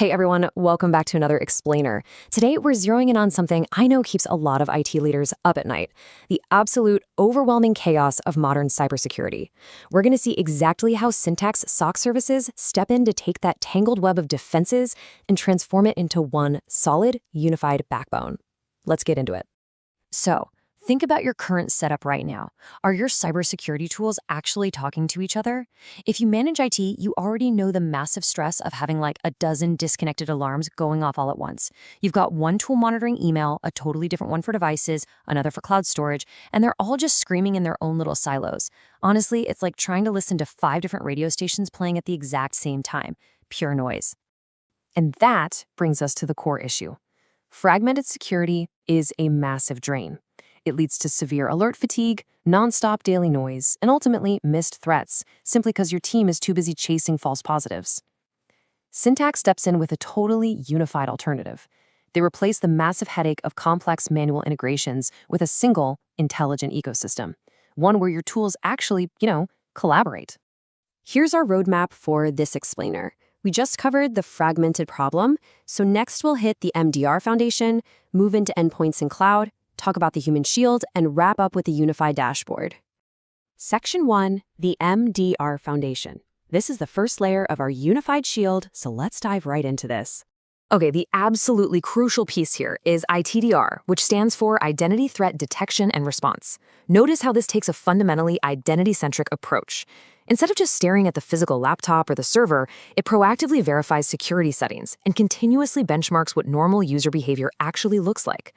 Hey everyone, welcome back to another Explainer. Today we're zeroing in on something I know keeps a lot of IT leaders up at night, the absolute overwhelming chaos of modern cybersecurity. We're going to see exactly how Syntacks SOC Services step in to take that tangled web of defenses and transform it into one solid, unified backbone. Let's get into it. So, think about your current setup right now. Are your cybersecurity tools actually talking to each other? If you manage IT, you already know the massive stress of having like a dozen disconnected alarms going off all at once. You've got one tool monitoring email, a totally different one for devices, another for cloud storage, and they're all just screaming in their own little silos. Honestly, it's like trying to listen to 5 different radio stations playing at the exact same time. Pure noise. And that brings us to the core issue. Fragmented security is a massive drain. It leads to severe alert fatigue, nonstop daily noise, and ultimately missed threats, simply because your team is too busy chasing false positives. Syntacks steps in with a totally unified alternative. They replace the massive headache of complex manual integrations with a single, intelligent ecosystem, one where your tools actually, collaborate. Here's our roadmap for this explainer. We just covered the fragmented problem, so next we'll hit the MDR foundation, move into endpoints and cloud, talk about the human shield, and wrap up with the unified dashboard. Section 1, the MDR foundation. This is the first layer of our unified shield, so let's dive right into this. Okay, the absolutely crucial piece here is ITDR, which stands for Identity Threat Detection and Response. Notice how this takes a fundamentally identity-centric approach. Instead of just staring at the physical laptop or the server, it proactively verifies security settings and continuously benchmarks what normal user behavior actually looks like.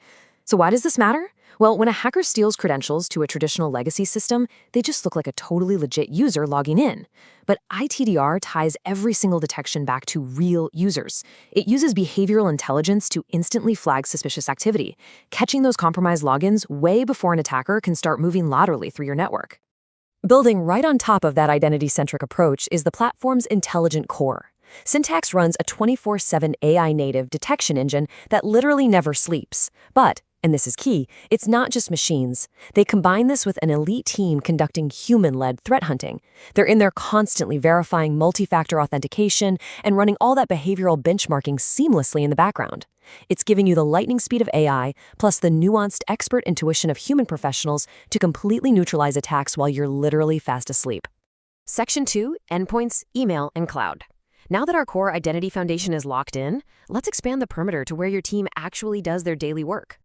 So why does this matter? Well, when a hacker steals credentials to a traditional legacy system, they just look like a totally legit user logging in. But ITDR ties every single detection back to real users. It uses behavioral intelligence to instantly flag suspicious activity, catching those compromised logins way before an attacker can start moving laterally through your network. Building right on top of that identity-centric approach is the platform's intelligent core. Syntacks runs a 24/7 AI-native detection engine that literally never sleeps. But, and this is key, it's not just machines. They combine this with an elite team conducting human-led threat hunting. They're in there constantly verifying multi-factor authentication and running all that behavioral benchmarking seamlessly in the background. It's giving you the lightning speed of AI, plus the nuanced expert intuition of human professionals to completely neutralize attacks while you're literally fast asleep. Section 2, endpoints, email, and cloud. Now that our core identity foundation is locked in, let's expand the perimeter to where your team actually does their daily work.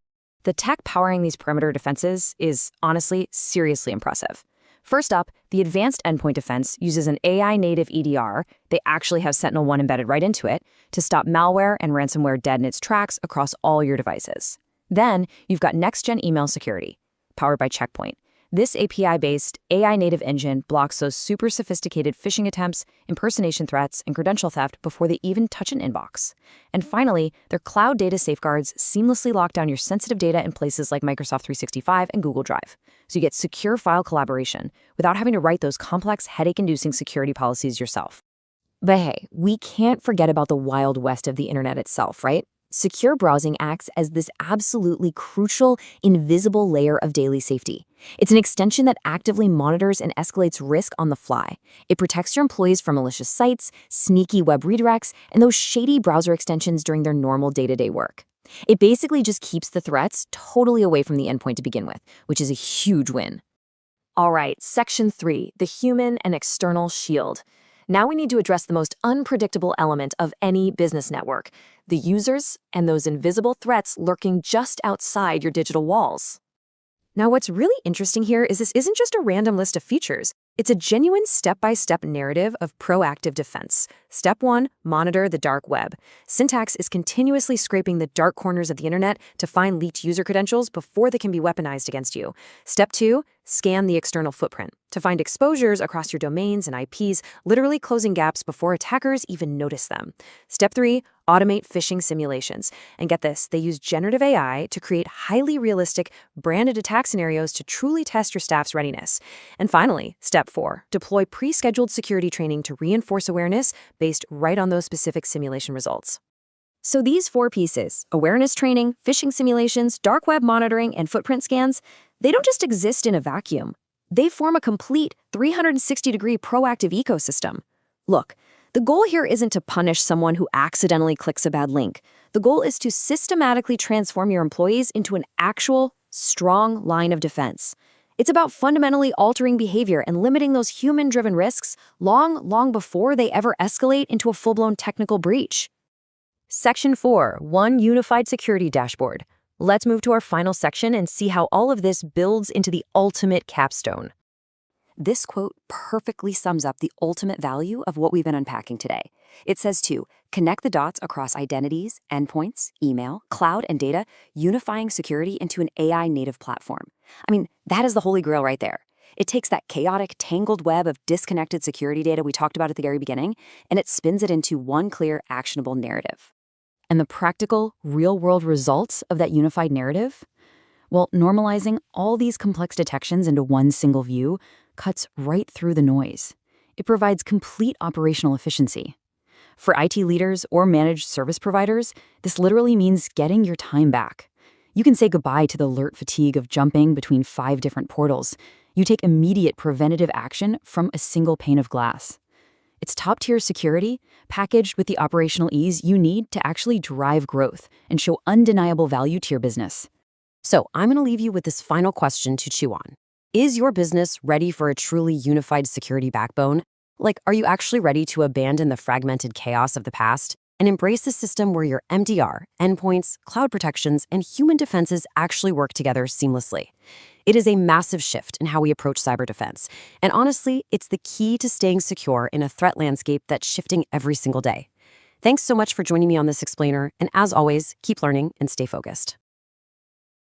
The tech powering these perimeter defenses is, honestly, seriously impressive. First up, the advanced endpoint defense uses an AI-native EDR, they actually have Sentinel-1 embedded right into it, to stop malware and ransomware dead in its tracks across all your devices. Then, you've got next-gen email security, powered by Checkpoint. This API-based, AI-native engine blocks those super sophisticated phishing attempts, impersonation threats, and credential theft before they even touch an inbox. And finally, their cloud data safeguards seamlessly lock down your sensitive data in places like Microsoft 365 and Google Drive. So you get secure file collaboration without having to write those complex, headache-inducing security policies yourself. But hey, we can't forget about the wild west of the internet itself, right? Secure browsing acts as this absolutely crucial, invisible layer of daily safety. It's an extension that actively monitors and escalates risk on the fly. It protects your employees from malicious sites, sneaky web redirects, and those shady browser extensions during their normal day-to-day work. It basically just keeps the threats totally away from the endpoint to begin with, which is a huge win. All right, Section 3, the human and external shield. Now we need to address the most unpredictable element of any business network, the users and those invisible threats lurking just outside your digital walls. Now, what's really interesting here is this isn't just a random list of features. It's a genuine step-by-step narrative of proactive defense. Step 1, monitor the dark web. Syntacks is continuously scraping the dark corners of the internet to find leaked user credentials before they can be weaponized against you. Step 2, scan the external footprint to find exposures across your domains and IPs, literally closing gaps before attackers even notice them. Step 3, automate phishing simulations. And get this, they use generative AI to create highly realistic, branded attack scenarios to truly test your staff's readiness. And finally, Step 4, deploy pre-scheduled security training to reinforce awareness based right on those specific simulation results. So these 4 pieces, awareness training, phishing simulations, dark web monitoring, and footprint scans, they don't just exist in a vacuum. They form a complete 360-degree proactive ecosystem. Look, the goal here isn't to punish someone who accidentally clicks a bad link. The goal is to systematically transform your employees into an actual, strong line of defense. It's about fundamentally altering behavior and limiting those human-driven risks long before they ever escalate into a full-blown technical breach. Section 4, One Unified Security Dashboard. Let's move to our final section and see how all of this builds into the ultimate capstone. This quote perfectly sums up the ultimate value of what we've been unpacking today. It says to connect the dots across identities, endpoints, email, cloud, and data, unifying security into an AI-native platform. I mean, that is the holy grail right there. It takes that chaotic, tangled web of disconnected security data we talked about at the very beginning, and it spins it into one clear, actionable narrative. And the practical, real-world results of that unified narrative? Well, normalizing all these complex detections into one single view cuts right through the noise. It provides complete operational efficiency. For IT leaders or managed service providers, this literally means getting your time back. You can say goodbye to the alert fatigue of jumping between 5 different portals. You take immediate preventative action from a single pane of glass. It's top-tier security, packaged with the operational ease you need to actually drive growth and show undeniable value to your business. So I'm going to leave you with this final question to chew on. Is your business ready for a truly unified security backbone? Like, are you actually ready to abandon the fragmented chaos of the past and embrace a system where your MDR, endpoints, cloud protections, and human defenses actually work together seamlessly? It is a massive shift in how we approach cyber defense. And honestly, it's the key to staying secure in a threat landscape that's shifting every single day. Thanks so much for joining me on this explainer. And as always, keep learning and stay focused.